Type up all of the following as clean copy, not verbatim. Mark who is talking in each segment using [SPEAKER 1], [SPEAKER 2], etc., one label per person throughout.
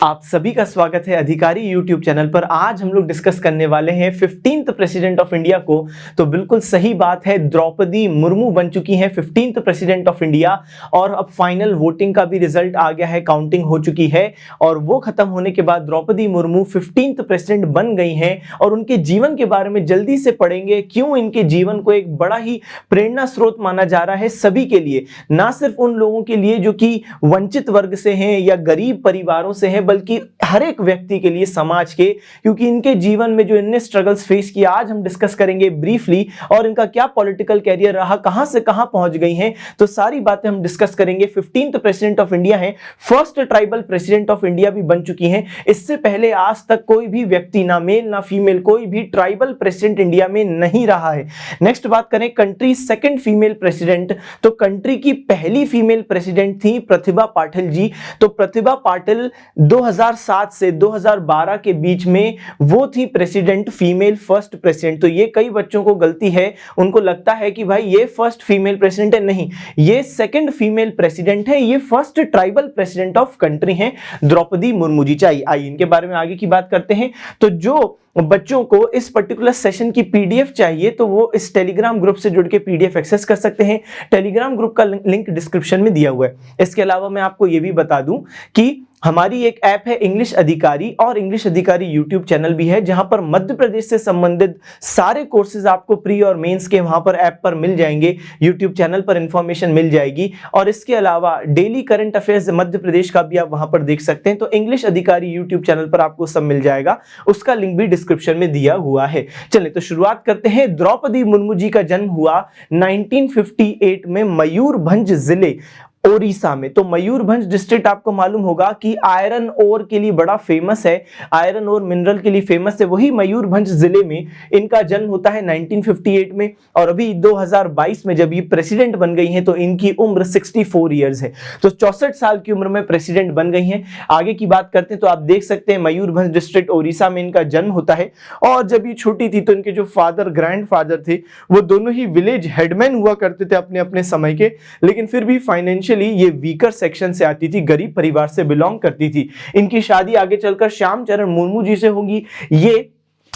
[SPEAKER 1] आप सभी का स्वागत है अधिकारी यूट्यूब चैनल पर। आज हम लोग डिस्कस करने वाले हैं 15th प्रेसिडेंट ऑफ इंडिया को। तो बिल्कुल सही बात है, द्रौपदी मुर्मू बन चुकी हैं 15th प्रेसिडेंट ऑफ इंडिया और अब फाइनल वोटिंग का भी रिजल्ट आ गया है, काउंटिंग हो चुकी है और वो खत्म होने के बाद द्रौपदी मुर्मू 15th प्रेसिडेंट बन गई हैं। और उनके जीवन के बारे में जल्दी से पढ़ेंगे, क्यों इनके जीवन को एक बड़ा ही प्रेरणा स्रोत माना जा रहा है सभी के लिए, ना सिर्फ उन लोगों के लिए जो कि वंचित वर्ग से हैं या गरीब परिवारों से हैं, बल्कि हर एक व्यक्ति के लिए, समाज के, क्योंकि इनके जीवन में जो इनने स्ट्रगल्स फेस किया आज हम डिस्कस करेंगे ब्रीफली। और इनका क्या पॉलिटिकल कैरियर रहा, कहां से कहां पहुंच गई हैं, तो सारी बातें हम डिस्कस करेंगे। 15th प्रेसिडेंट ऑफ इंडिया है, first tribal president of India भी बन चुकी हैं। इससे पहले आज तक कोई भी व्यक्ति, ना मेल ना फीमेल, कोई भी ट्राइबल प्रेसिडेंट इंडिया में नहीं रहा है। नेक्स्ट बात करें कंट्री सेकंड फीमेल प्रेसिडेंट, तो कंट्री की पहली फीमेल प्रेसिडेंट थी प्रतिभा पाटिल जी। तो प्रतिभा पाटिल 2007 से 2012 के बीच में वो थी प्रेसिडेंट, फीमेल फर्स्ट प्रेसिडेंट। तो ये कई बच्चों को गलती है, उनको लगता है कि भाई ये फर्स्ट फीमेल प्रेसिडेंट है, नहीं, ये सेकंड फीमेल प्रेसिडेंट है, ये first tribal president of country है द्रौपदी मुर्मू जी। चाहिए आइए इनके बारे में आगे की बात करते हैं। तो जो बच्चों को इस पर्टिकुलर सेशन की पीडीएफ चाहिए तो वो इस टेलीग्राम ग्रुप से जुड़ के पीडीएफ एक्सेस कर सकते हैं। टेलीग्राम ग्रुप का लिंक डिस्क्रिप्शन में दिया हुआ है। इसके अलावा मैं आपको ये भी बता दूं कि हमारी एक ऐप है इंग्लिश अधिकारी, और इंग्लिश अधिकारी यूट्यूब चैनल भी है, जहां पर मध्य प्रदेश से संबंधित सारे कोर्सेज आपको प्री और मेंस के वहां पर ऐप पर मिल जाएंगे, यूट्यूब चैनल पर इंफॉर्मेशन मिल जाएगी। और इसके अलावा daily current affairs Madhya Pradesh का भी आप वहां पर देख सकते हैं। तो इंग्लिश अधिकारी यूट्यूब चैनल पर आपको सब मिल जाएगा, उसका लिंक भी डिस्क्रिप्शन में दिया हुआ है। चलिए तो शुरुआत करते हैं। द्रौपदी मुर्मू जी का जन्म हुआ 1958 में मयूरभंज जिले ओडिशा में। तो मयूरभंज डिस्ट्रिक्ट आपको मालूम होगा कि आयरन ओर के लिए बड़ा फेमस है, आयरन ओर मिनरल के लिए फेमस है, वही मयूरभंज जिले में इनका जन्म होता है 1958 में। और अभी 2022 में जब ये प्रेसिडेंट बन गई हैं तो इनकी उम्र 64 ईयर्स है। तो 64 साल की उम्र में प्रेसिडेंट बन गई हैं। आगे की बात करते हैं तो आप देख सकते हैं मयूरभंज डिस्ट्रिक्ट ओडिशा में इनका जन्म होता है। और जब ये छोटी थी तो इनके जो फादर, ग्रैंडफादर थे, वो दोनों ही विलेज हेडमैन हुआ करते थे अपने अपने समय के, लेकिन फिर भी फाइनेंशियली ये वीकर सेक्शन से आती थी, गरीब परिवार से बिलोंग करती थी। इनकी शादी आगे चलकर श्यामचरण मुर्मू जी से होगी। ये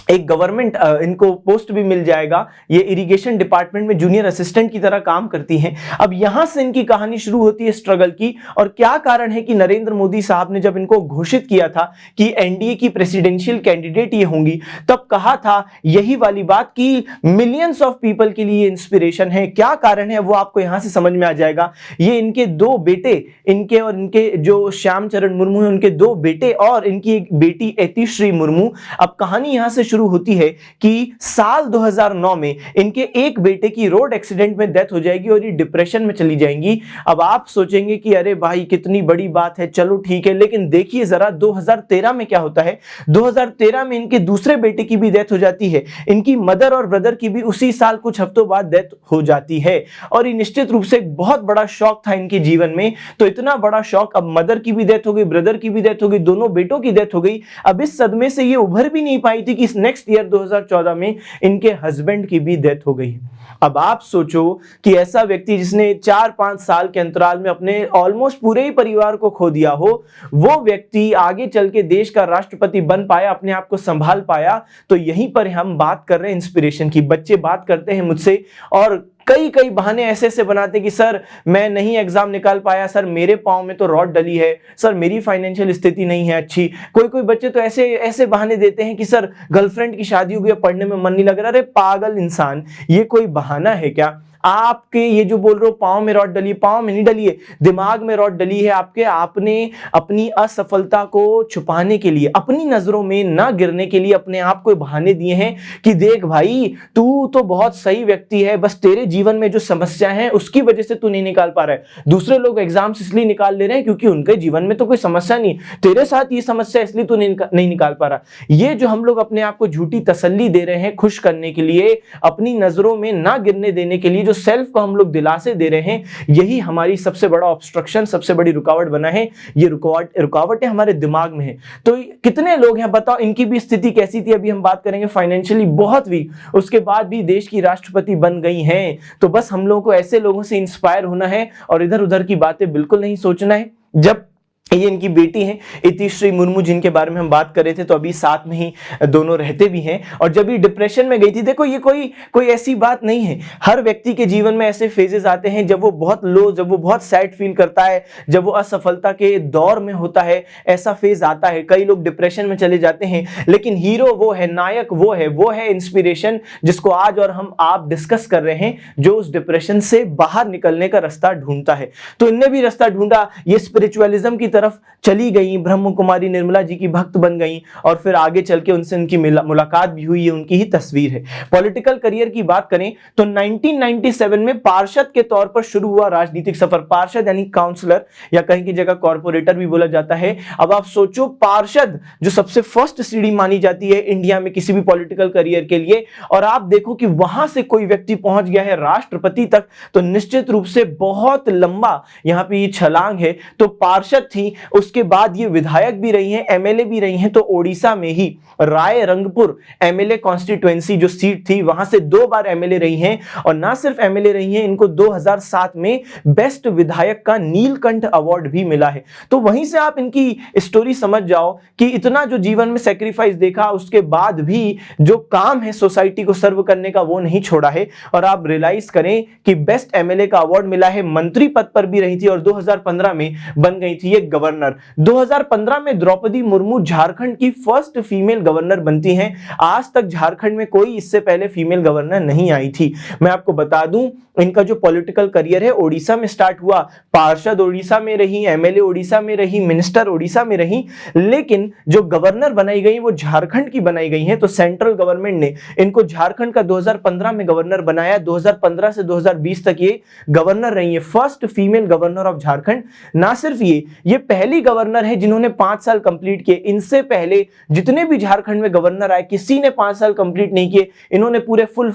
[SPEAKER 1] एक गवर्नमेंट इनको पोस्ट भी मिल जाएगा, ये इरिगेशन डिपार्टमेंट में जूनियर असिस्टेंट की तरह काम करती हैं। अब यहां से इनकी कहानी शुरू होती है स्ट्रगल की। और क्या कारण है कि नरेंद्र मोदी साहब ने जब इनको घोषित किया था कि एनडीए की प्रेसिडेंशियल कैंडिडेट ये होंगी, तब कहा था यही वाली बात कि मिलियंस ऑफ पीपल के लिए इंस्पिरेशन है। क्या कारण है वो आपको यहां से समझ में आ जाएगा। ये इनके दो बेटे, इनके और इनके जो श्यामचरण मुर्मू है उनके दो बेटे और इनकी एक बेटी एतिश्री मुर्मू। अब कहानी यहां से शुरू होती है कि साल 2009 में इनके एक बेटे की रोड एक्सीडेंट में डेथ हो जाएगी और ये डिप्रेशन में चली जाएंगी। अब आप सोचेंगे कि अरे भाई कितनी बड़ी बात है, चलो ठीक है, लेकिन देखिए जरा 2013 में क्या होता है। 2013 में इनके दूसरे बेटे की भी डेथ हो जाती है। इनकी मदर और ब्रदर की भी उसी साल कुछ हफ्तों बाद डेथ हो जाती है। और ये निश्चित रूप से एक बहुत बड़ा शॉक था इनके जीवन में। तो इतना बड़ा शॉक, अब मदर की भी डेथ हो गई, ब्रदर की भी डेथ हो गई, दोनों बेटों की डेथ हो गई। अब इस सदमे से ये उभर भी नहीं पाई थी कि नेक्स्ट ईयर 2014 में इनके हस्बैंड की भी डेथ हो गई। अब आप सोचो कि ऐसा व्यक्ति जिसने 4-5 साल के अंतराल में अपने ऑलमोस्ट पूरे ही परिवार को खो दिया हो, वो व्यक्ति आगे चल के देश का राष्ट्रपति बन पाया, अपने आप को संभाल पाया। तो यहीं पर हम बात कर रहे हैं इंस्पिरेशन की। बच्चे बात करते हैं मुझसे और कई कई बहाने ऐसे ऐसे बनाते कि सर मैं नहीं एग्जाम निकाल पाया, सर मेरे पाँव में तो रॉड डली है, सर मेरी फाइनेंशियल स्थिति नहीं है अच्छी। कोई कोई बच्चे तो ऐसे ऐसे बहाने देते हैं कि सर गर्लफ्रेंड की शादी हो गई, पढ़ने में मन नहीं लग रहा। अरे पागल इंसान, ये कोई बहाना है क्या? आपके ये जो बोल रहे हो पाँव में रॉड डली, पाँव में नहीं डली है, दिमाग में रॉड डली है आपके। आपने अपनी असफलता को छुपाने के लिए, अपनी नजरों में ना गिरने के लिए अपने आप को बहाने दिए हैं कि देख भाई तू तो बहुत सही व्यक्ति है, बस तेरे जीवन में जो समस्या है उसकी वजह से तू नहीं निकाल पा रहा है। दूसरे लोग एग्जाम्स इसलिए निकाल ले रहे हैं क्योंकि उनके जीवन में तो कोई समस्या नहीं, तेरे साथ ये समस्या इसलिए तू नहीं निकाल पा रहा। ये जो हम लोग अपने आप को झूठी तसल्ली दे रहे हैं खुश करने के लिए, अपनी नजरों में ना गिरने देने के लिए, जो सेल्फ को हम लोग दिलासे दे रहे हैं, यही हमारी सबसे बड़ा ऑब्स्ट्रक्शन, सबसे बड़ी रुकावट बना है। ये रुकावटें हमारे दिमाग में है। तो कितने लोग हैं बताओ, इनकी भी स्थिति कैसी थी, अभी हम बात करेंगे, फाइनेंशियली बहुत वीक, उसके बाद भी देश की राष्ट्रपति बन गई हैं। तो बस हम लोगों को ऐसे लोगों से इंस्पायर होना है और इधर उधर की बातें बिल्कुल नहीं सोचना है। जब ये इनकी बेटी हैं इतिश्री मुर्मू, जिनके बारे में हम बात कर रहे थे, तो अभी साथ में ही दोनों रहते भी हैं। और जब ये डिप्रेशन में गई थी, देखो ये कोई ऐसी बात नहीं है, हर व्यक्ति के जीवन में ऐसे फेजेस आते हैं जब वो बहुत लो, जब वो बहुत सैड फील करता है, जब वो असफलता के दौर में होता है, ऐसा फेज आता है। कई लोग डिप्रेशन में चले जाते हैं, लेकिन हीरो वो है, नायक वो है इंस्पिरेशन, जिसको आज और हम आप डिस्कस कर रहे हैं, जो उस डिप्रेशन से बाहर निकलने का रास्ता ढूंढता है। तो इनने भी रास्ता ढूंढा, ये स्पिरिचुअलिज्म की तरफ चली गई, ब्रह्म कुमारी निर्मला जी की भक्त बन गई, और फिर आगे चल के उनसे उनकी मुलाकात भी हुई है, उनकी ही तस्वीर है। पॉलिटिकल करियर की बात करें तो 1997 में पार्षद के तौर पर शुरू हुआ राजनीतिक सफर। पार्षद यानी काउंसलर, या कहीं की जगह कॉर्पोरेटर भी बोला जाता है। अब आप सोचो, पार्षद जो सबसे फर्स्ट सीढ़ी मानी जाती है इंडिया में किसी भी पॉलिटिकल करियर के लिए, और आप देखो कि वहां से कोई व्यक्ति पहुंच गया है राष्ट्रपति तक, तो निश्चित रूप से बहुत लंबा यहां पे ये छलांग है। तो पार्षद थी, उसके बाद ये विधायक भी रही हैं, एमएलए भी रही हैं। तो ओडिशा में ही राय रंगपुर एमएलए कॉन्स्टिट्यूएंसी जो सीट थी, वहां से 2 बार एमएलए रही हैं। और ना सिर्फ एमएलए रही हैं, इनको 2007 में बेस्ट विधायक का नीलकंठ अवार्ड भी मिला है। तो वहीं से आप इनकी स्टोरी समझ जाओ कि इतना जो जीवन में सेक्रीफाइस देखा, उसके बाद भी जो काम है सोसाइटी को सर्व करने का, वो नहीं छोड़ा है। और आप रियलाइज करें कि बेस्ट एमएलए का अवार्ड मिला है, मंत्री पद पर भी रही थी, और 2015 में बन गई थी ये गवर्नर। 2015 में द्रौपदी मुर्मू झारखंड की फर्स्ट फीमेल गवर्नर बनती हैं। आज तक झारखंड में कोई इससे पहले फीमेल गवर्नर नहीं आई थी। मैं आपको बता दूं, इनका जो पॉलिटिकल करियर है ओडिशा में स्टार्ट हुआ। पार्षद ओडिशा में रही, एमएलए ओडिशा में रही, मिनिस्टर ओडिशा में रही, लेकिन जो गवर्नर बनाई गई वो झारखंड की बनाई गई है। तो सेंट्रल गवर्नमेंट ने इनको झारखंड का 2015 में गवर्नर बनाया। 2015 से 2020 तक ये गवर्नर रही है, first female governor of Jharkhand. ना सिर्फ ये पहली गवर्नर है जिन्होंने 5 साल कंप्लीट किए। इनसे पहले जितने भी झारखंड में गवर्नर आए, किसी ने 5 साल कंप्लीट नहीं किए। इन्होंने पूरे फुल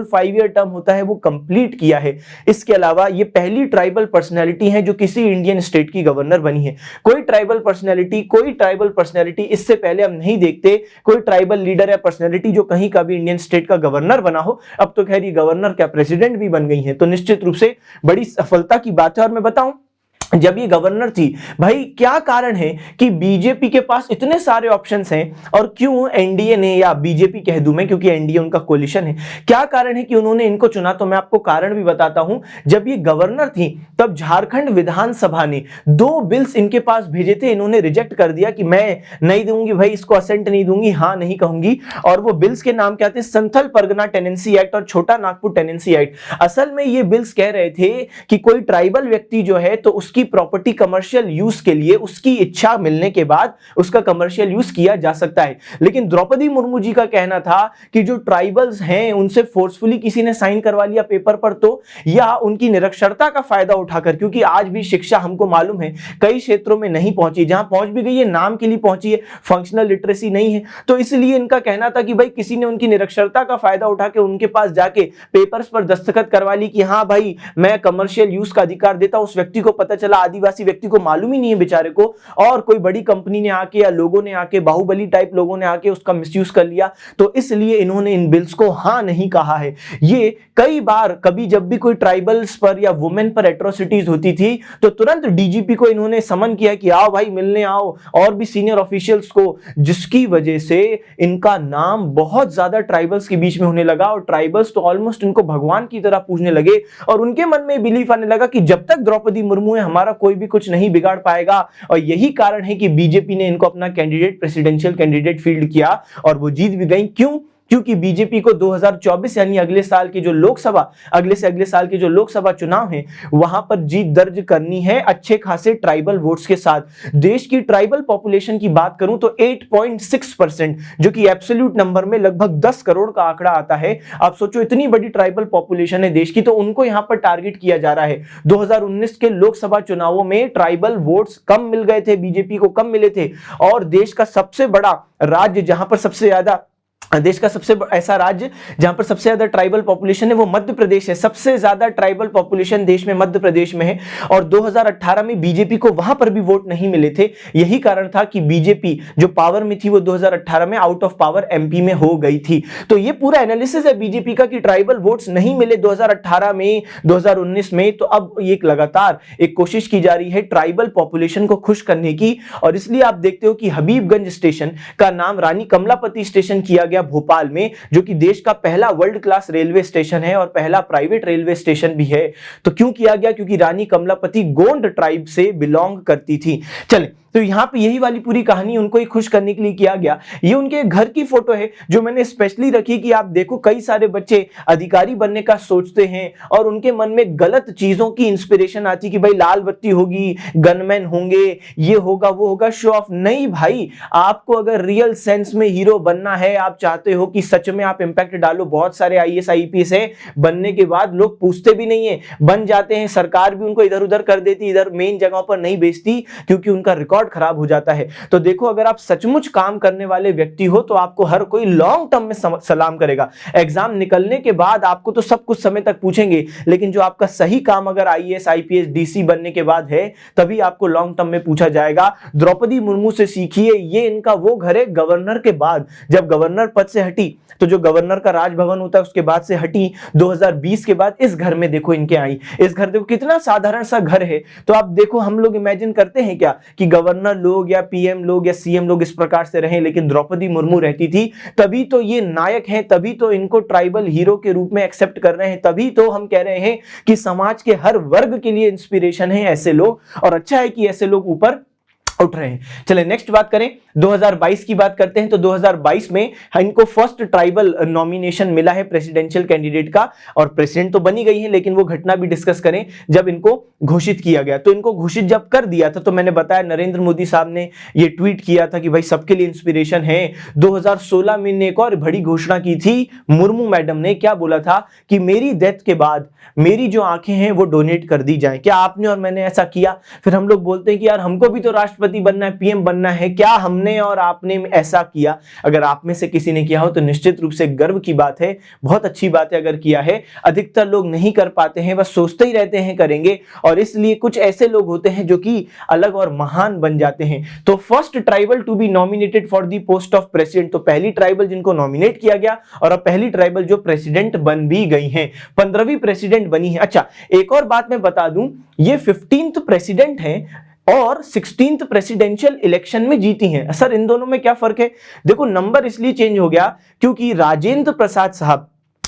[SPEAKER 1] 5 ईयर टर्म होता है वो कंप्लीट किया है। इसके अलावा ये पहली ट्राइबल पर्सनैलिटी है जो किसी इंडियन स्टेट की गवर्नर बनी है। कोई ट्राइबल पर्सनैलिटी इससे पहले हम नहीं देखते, कोई ट्राइबल लीडर या पर्सनैलिटी जो कहीं का भी इंडियन स्टेट का गवर्नर बना हो। अब तो खैर ये गवर्नर क्या प्रेसिडेंट भी बन गई है, तो निश्चित रूप से बड़ी सफलता की बात है। और मैं बताऊं, जब ये गवर्नर थी, भाई क्या कारण है कि बीजेपी के पास इतने सारे ऑप्शंस हैं, और क्यों एनडीए ने, या बीजेपी कह दूं मैं क्योंकि एनडीए उनका कोलिशन है, क्या कारण है कि उन्होंने इनको चुना? तो मैं आपको कारण भी बताता हूं। जब ये गवर्नर थी तब झारखंड विधानसभा ने 2 बिल्स इनके पास भेजे थे, इन्होंने रिजेक्ट कर दिया कि मैं नहीं दूंगी भाई, इसको असेंट नहीं दूंगी, हां नहीं कहूंगी। और वो बिल्स के नाम क्या थे? संथल परगना टेनेंसी एक्ट और छोटा नागपुर टेनेंसी एक्ट। असल में ये बिल्स कह रहे थे कि कोई ट्राइबल व्यक्ति जो है, तो उसकी प्रॉपर्टी कमर्शियल यूज के लिए उसकी इच्छा मिलने के बाद उसका कमर्शियल यूज किया जा सकता है। लेकिन द्रौपदी मुर्मू जी का कहना था कि जो ट्राइबल्स हैं उनसे फोर्सफुली किसी ने साइन करवा लिया पेपर पर, तो या उनकी निरक्षरता का फायदा उठाकर, क्योंकि आज भी शिक्षा हमको मालूम है कई क्षेत्रों में नहीं पहुंची, जहां पहुंच भी गई है नाम के लिए पहुंची है, फंक्शनल लिटरेसी नहीं है। तो इसलिए इनका कहना था कि भाई किसी ने उनकी निरक्षरता का फायदा उठा के उनके पास जाके पेपर्स पर दस्तखत करवा ली कि हां भाई मैं कमर्शियल यूज का अधिकार देता। उस व्यक्ति को पता चला, आदिवासी व्यक्ति को मालूम ही नहीं है बेचारे को, और कोई बड़ी कंपनी ने आके या लोगों ने आके, बाहुबली टाइप लोगों ने आके उसका मिसयूज कर लिया। तो इसलिए इन्होंने इन बिल्स को हां नहीं कहा है। ये कई बार, कभी जब भी कोई ट्राइबल्स पर या वुमेन पर एट्रोसिटीज होती थी तो तुरंत डीजीपी को इन्होंने समन किया कि आओ भाई मिलने आओ, और भी सीनियर ऑफिशियल्स को, जिसकी वजह से इनका नाम बहुत ज्यादा ट्राइबल्स के बीच में होने लगा, और ट्राइबल्स तो ऑलमोस्ट इनको भगवान की तरह पूजने लगे। और उनके मन में बिलीफ आने लगा कि जब तक द्रौपदी मुर्मू है हमारा कोई भी कुछ नहीं बिगाड़ पाएगा। और यही कारण है कि बीजेपी ने इनको अपना कैंडिडेट, प्रेसिडेंशियल कैंडिडेट फील्ड किया, और वो जीत भी गई। क्यों? क्योंकि बीजेपी को 2024 यानी अगले साल के जो लोकसभा, अगले से अगले साल के जो लोकसभा चुनाव हैं, वहां पर जीत दर्ज करनी है अच्छे खासे ट्राइबल वोट्स के साथ। देश की ट्राइबल पॉपुलेशन की बात करूं तो 8.6%, जो कि एब्सोल्यूट नंबर में लगभग 10 करोड़ का आंकड़ा आता है। आप सोचो इतनी बड़ी ट्राइबल पॉपुलेशन है देश की, तो उनको यहां पर टारगेट किया जा रहा है। 2019 के लोकसभा चुनावों में ट्राइबल वोट्स कम मिल गए थे, बीजेपी को कम मिले थे, और देश का सबसे बड़ा राज्य जहां पर सबसे ज्यादा देश का सबसे ऐसा राज्य जहां पर सबसे ज्यादा ट्राइबल पॉपुलेशन है वो मध्य प्रदेश है। सबसे ज्यादा ट्राइबल पॉपुलेशन देश में मध्य प्रदेश में है और 2018 में बीजेपी को वहां पर भी वोट नहीं मिले थे। यही कारण था कि बीजेपी जो पावर में थी वो 2018 में आउट ऑफ पावर एमपी में हो गई थी। तो ये पूरा एनालिसिस है बीजेपी का कि ट्राइबल वोट्स नहीं मिले 2018 में, 2019 में। तो अब एक लगातार एक कोशिश की जा रही है ट्राइबल पॉपुलेशन को खुश करने की, और इसलिए आप देखते हो कि हबीबगंज स्टेशन का नाम रानी कमलापति स्टेशन किया गया भोपाल में, जो कि देश का पहला वर्ल्ड क्लास रेलवे स्टेशन है और पहला प्राइवेट रेलवे स्टेशन भी है। तो क्यों किया गया? क्योंकि रानी कमलापति गोंड ट्राइब से बिलोंग करती थी। चले, तो यहां पे यही वाली पूरी कहानी उनको ही खुश करने के लिए किया गया। ये उनके घर की फोटो है जो मैंने स्पेशली रखी कि आप देखो कई सारे बच्चे अधिकारी बनने का सोचते हैं और उनके मन में गलत चीजों की इंस्पिरेशन आती कि भाई लाल बत्ती होगी, गनमैन होंगे, ये होगा वो होगा, शो ऑफ। नहीं भाई, आपको अगर रियल सेंस में हीरो बनना है, आप चाहते हो कि सच में आप इंपैक्ट डालो। बहुत सारे आईएएस आईपीएस है, बनने के बाद लोग पूछते भी नहीं है, बन जाते हैं, सरकार भी उनको इधर उधर कर देती, इधर मेन जगहों पर नहीं भेजती क्योंकि उनका रिकॉर्ड खराब हो जाता है। तो देखो, अगर आप सचमुच काम करने वाले व्यक्ति हो तो आपको हर कोई लॉन्ग टर्म में सलाम करेगा। एग्जाम निकलने के बाद आपको तो सब कुछ समय तक पूछेंगे, लेकिन जो आपका सही काम अगर आईएएस आईपीएस डीसी बनने के बाद है तभी आपको लॉन्ग टर्म में पूछा जाएगा। द्रौपदी मुर्मू से सीखिए, ये इनका वो घर है गवर्नर के बाद। जब गवर्नर पद से हटी तो जो गवर्नर का राजभवन होता है उसके बाद से हटी, 2020 के बाद इस घर में देखो इनके आई। इस घर देखो कितना साधारण सा घर है। तो आप देखो, हम लोग इमेजिन करते हैं क्या कि गवर्नर लोग या पीएम लोग या सीएम लोग इस प्रकार से रहे, लेकिन द्रौपदी मुर्मू रहती थी। तभी तो ये नायक हैं, तभी तो इनको ट्राइबल हीरो के रूप में एक्सेप्ट कर रहे हैं, तभी तो हम कह रहे हैं कि समाज के हर वर्ग के लिए इंस्पिरेशन है ऐसे लोग, और अच्छा है कि ऐसे लोग ऊपर उठ रहे हैं। चले नेक्स्ट बात करें, 2022 की बात करते हैं। तो 2022 में इनको फर्स्ट ट्राइबल नॉमिनेशन मिला है प्रेसिडेंशियल कैंडिडेट का, और प्रेसिडेंट तो बनी गई है, लेकिन वो घटना भी डिस्कस करें जब इनको घोषित किया गया। तो इनको घोषित जब कर दिया था तो मैंने बताया नरेंद्र मोदी साहब ने ये ट्वीट किया था कि भाई सबके लिए इंस्पिरेशन है। 2016 में एक और बड़ी घोषणा की थी मुर्मू मैडम ने, क्या बोला था कि मेरी डेथ के बाद मेरी जो आंखें हैं वो डोनेट कर दी जाएं। क्या आपने और मैंने ऐसा किया? फिर हम लोग बोलते हैं कि यार हमको भी तो राष्ट्रपति बनना है, पीएम बनना है, क्या हमने और आपने ऐसा किया? अगर आप में से किसी ने किया हो तो निश्चित रूप से गर्व की बात है, बहुत अच्छी बात है अगर किया है। अधिकतर लोग नहीं कर पाते हैं, बस सोचते ही रहते हैं करेंगे, और इसलिए कुछ ऐसे लोग होते हैं जो कि अलग और महान बन जाते हैं। तो first tribal to be nominated for the post of president, तो पहली ट्राइबल जिनको नॉमिनेट किया गया और अब पहली ट्राइबल जो प्रेसिडेंट बन भी गई हैं, 15वीं प्रेसिडेंट बनी है। अच्छा, एक और बात मैं बता दूं, ये 15th प्रेसिडेंट हैं और 16th प्रेसिडेंशियल इलेक्शन में जीती हैं। सर इन दोनों में क्या फर्क है? देखो, नंबर इसलिए चेंज हो गया क्योंकि राजेंद्र प्रसाद साहब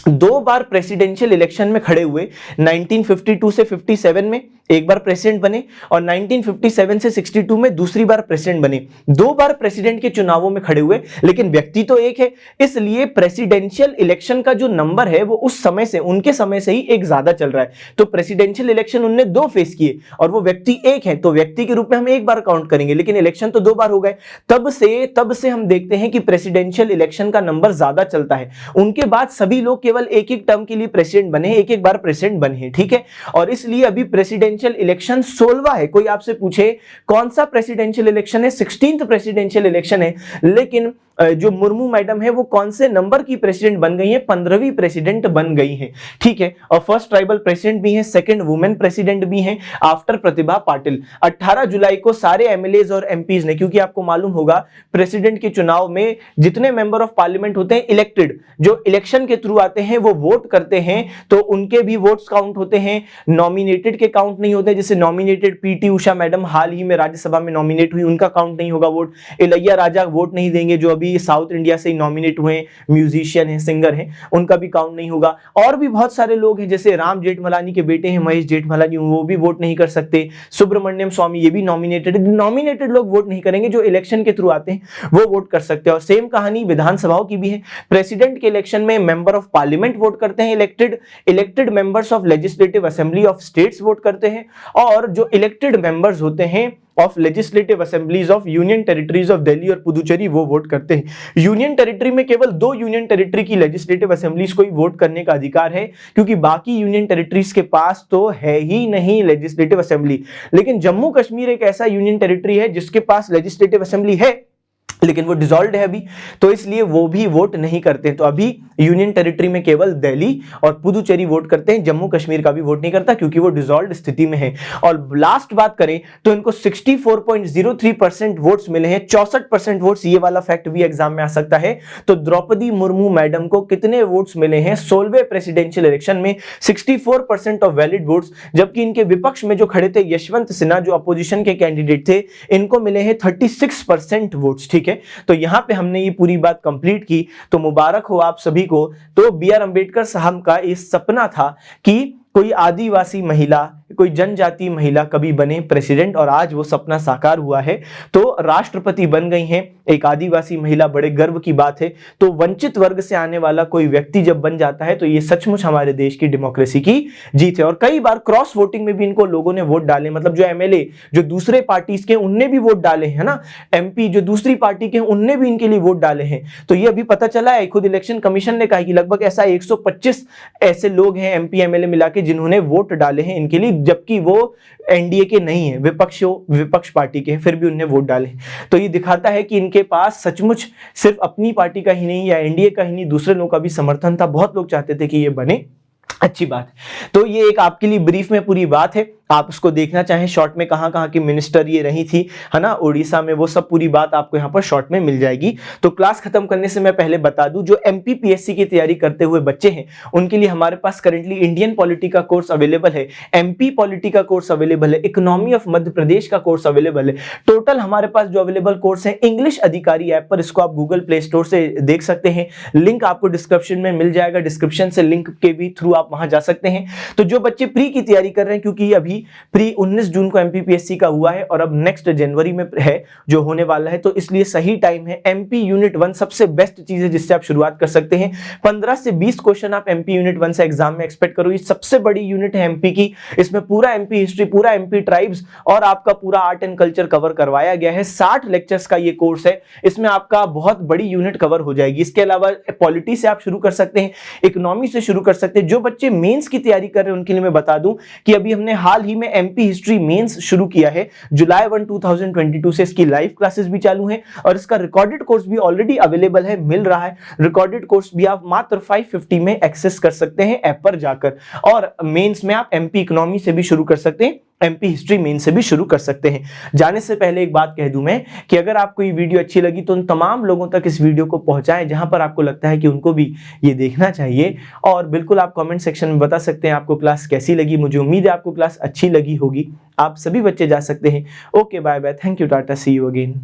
[SPEAKER 1] 2 बार प्रेसिडेंशियल इलेक्शन में खड़े हुए, 1952 से 57 में एक बार प्रेसिडेंट बने और 1957 से 62 में दूसरी बार प्रेसिडेंट बने। 2 बार प्रेसिडेंट के चुनावों में खड़े हुए, लेकिन व्यक्ति तो एक है, इसलिए प्रेसिडेंशियल इलेक्शन का जो नंबर है वो उस समय से, उनके समय से ही एक ज्यादा चल रहा है। तो प्रेसिडेंशियल इलेक्शन उनने 2 फेस किए और वो व्यक्ति एक है, तो व्यक्ति के रूप में हम एक बार काउंट करेंगे, लेकिन इलेक्शन तो 2 बार हो गए। तब से हम देखते हैं कि प्रेसिडेंशियल इलेक्शन का नंबर ज्यादा चलता है। उनके बाद सभी लोग केवल एक एक टर्म के लिए प्रेसिडेंट बने, एक एक बार प्रेसिडेंट बने हैं, ठीक है। और इसलिए अभी प्रेसिडेंशियल इलेक्शन 16वां है। कोई आपसे पूछे कौन सा प्रेसिडेंशियल इलेक्शन है, 16th प्रेसिडेंशियल इलेक्शन है, लेकिन जो मुर्मू मैडम है वो कौन से नंबर की प्रेसिडेंट बन गई है? 15वीं प्रेसिडेंट बन गई है, ठीक है। और फर्स्ट ट्राइबल प्रेसिडेंट भी है, सेकंड वुमेन प्रेसिडेंट भी है आफ्टर प्रतिभा पाटिल। 18 जुलाई को सारे एमएलएज और एमपीज ने, क्योंकि आपको मालूम होगा प्रेसिडेंट के चुनाव में जितने मेंबर ऑफ पार्लियामेंट होते हैं इलेक्टेड, जो इलेक्शन के थ्रू आते हैं वो वोट करते हैं, तो उनके भी वोट्स काउंट होते हैं, नॉमिनेटेड के काउंट नहीं होते। जैसे नॉमिनेटेड पीटी उषा मैडम हाल ही में राज्यसभा में नॉमिनेट हुई, उनका काउंट नहीं होगा वोट। इलैया राजा वोट नहीं देंगे, जो अभी साउथ इंडिया से नॉमिनेट हुए, म्यूजिशियन हैं, सिंगर हैं, उनका भी काउंट नहीं होगा। और भी बहुत सारे लोग हैं, जैसे राम जेठमलानी के बेटे हैं महेश जेठमलानी, वो भी वोट नहीं कर सकते। सुब्रमण्यम स्वामी ये भी नॉमिनेटेड लोग वोट नहीं करेंगे, जो इलेक्शन के थ्रू आते हैं वो वोट कर सकते हैं। और सेम कहानी विधानसभाओं की भी है। प्रेसिडेंट के इलेक्शन में मेंबर ऑफ पार्लियामेंट वोट करते हैं, elected members of legislative assembly of states vote करते हैं, और जो इलेक्टेड मेंबर्स होते हैं of legislative assemblies of union territories of Delhi और पुदुचेरी वो वोट करते हैं। यूनियन टेरिटरी में केवल 2 यूनियन टेरिटरी की लेजिस्लेटिव असेंबलीज को ही वोट करने का अधिकार है, क्योंकि बाकी यूनियन टेरिटरीज के पास तो है ही नहीं लेजिस्लेटिव असेंबली। लेकिन जम्मू कश्मीर एक ऐसा यूनियन टेरिटरी है जिसके पास लेजिस्लेटिव असेंबली है, लेकिन वो डिसॉल्व है अभी, तो इसलिए वो भी वोट नहीं करते। तो अभी यूनियन टेरिटरी में केवल दिल्ली और पुदुचेरी वोट करते हैं, जम्मू कश्मीर का भी वोट नहीं करता क्योंकि वो डिसॉल्व स्थिति में है। और लास्ट बात करें तो इनको 64.03% वोट्स मिले हैं, 64% वोट्स, ये वाला फैक्ट भी एग्जाम में आ सकता है। तो द्रौपदी मुर्मू मैडम को कितने वोट्स मिले हैं 16वें प्रेसिडेंशियल इलेक्शन में? 64% ऑफ वैलिड वोट्स। जबकि इनके विपक्ष में जो खड़े थे यशवंत सिन्हा, जो अपोजिशन के कैंडिडेट थे, इनको मिले हैं 36% वोट्स। ठीक है, तो यहां पे हमने ये पूरी बात कंप्लीट की, तो मुबारक हो आप सभी को। तो बी आर अंबेडकर साहब का ये सपना था कि कोई आदिवासी महिला, कोई जनजाति महिला कभी बने प्रेसिडेंट, और आज वो सपना साकार हुआ है। तो राष्ट्रपति बन गई हैं एक आदिवासी महिला, बड़े गर्व की बात है। तो वंचित वर्ग से आने वाला कोई व्यक्ति जब बन जाता है तो ये सचमुच हमारे देश की डेमोक्रेसी की जीत है। और कई बार क्रॉस वोटिंग में भी इनको लोगों ने वोट डाले, मतलब जो एमएलए जो दूसरे पार्टीज के उनने भी वोट डाले हैं ना, एमपी जो दूसरी पार्टी के उनने भी इनके लिए वोट डाले हैं। तो ये अभी पता चला है, खुद इलेक्शन कमीशन ने कहा कि लगभग ऐसा 125 ऐसे लोग हैं एमपी एमएलए मिला के जिन्होंने वोट डाले हैं इनके लिए, जबकि वो एनडीए के नहीं है, विपक्ष पार्टी के हैं, फिर भी उन्हें वोट डाले। तो ये दिखाता है कि इनके पास सचमुच सिर्फ अपनी पार्टी का ही नहीं या एनडीए का ही नहीं, दूसरे लोगों का भी समर्थन था। बहुत लोग चाहते थे कि ये बने, अच्छी बात है। तो ये एक आपके लिए ब्रीफ में पूरी बात है, आप उसको देखना चाहें शॉर्ट में कहां कहां की मिनिस्टर ये रही थी, है ना, उड़ीसा में, वो सब पूरी बात आपको यहां पर शॉर्ट में मिल जाएगी। तो क्लास खत्म करने से मैं पहले बता दूं, जो एमपीपीएससी की तैयारी करते हुए बच्चे हैं उनके लिए हमारे पास करेंटली इंडियन पॉलिटी का कोर्स अवेलेबल है, एमपी पॉलिटी का कोर्स अवेलेबल है, इकोनॉमी ऑफ मध्य प्रदेश का कोर्स अवेलेबल है। टोटल हमारे पास जो अवेलेबल कोर्स है इंग्लिश अधिकारी ऐप पर, इसको आप गूगल प्ले स्टोर से देख सकते हैं, लिंक आपको डिस्क्रिप्शन में मिल जाएगा, डिस्क्रिप्शन से लिंक के भी थ्रू आप वहां जा सकते हैं। तो जो बच्चे प्री की तैयारी कर रहे हैं, क्योंकि अभी प्री 19 जून को एमपीपीएससी का हुआ है और अब नेक्स्ट जनवरी में है जो होने वाला है, तो इसलिए सही टाइम है। एमपी यूनिट 1 सबसे बेस्ट चीज है जिससे आप शुरुआत कर सकते हैं। 15 से 20 क्वेश्चन आप एमपी यूनिट 1 से एग्जाम में एक्सपेक्ट करो। ये सबसे बड़ी यूनिट है एमपी की, इसमें पूरा एमपी हिस्ट्री, पूरा एमपी ट्राइब्स और आपका पूरा आर्ट एंड कल्चर कवर करवाया गया है। 60 लेक्चर्स का ये कोर्स है, इसमें आपका बहुत बड़ी यूनिट कवर हो जाएगी। इसके अलावा पॉलिटी से आप शुरू कर सकते हैं, इकोनॉमी से शुरू कर सकते हैं। जो बच्चे मेंस की तैयारी कर रहे हैं उनके लिए मैं बता दूं कि अभी हमने हाल ही में एमपी हिस्ट्री मेंस शुरू किया है। जुलाई 1, 2022 से इसकी लाइव क्लासेस भी चालू हैं और इसका रिकॉर्डेड कोर्स भी ऑलरेडी अवेलेबल है, मिल रहा है। रिकॉर्डेड कोर्स भी आप मात्र 550 में एक्सेस कर सकते हैं ऐप पर जाकर। और मेंस में आप एमपी इकोनॉमी से भी शुरू कर सकते हैं, एमपी हिस्ट्री मेन से भी शुरू कर सकते हैं। जाने से पहले एक बात कह दूं मैं कि अगर आपको ये वीडियो अच्छी लगी तो उन तमाम लोगों तक इस वीडियो को पहुंचाएं जहां पर आपको लगता है कि उनको भी ये देखना चाहिए। और बिल्कुल आप कमेंट सेक्शन में बता सकते हैं आपको क्लास कैसी लगी। मुझे उम्मीद है आपको क्लास अच्छी लगी होगी। आप सभी बच्चे जा सकते हैं। Okay, bye bye, thank you, tata, see you again.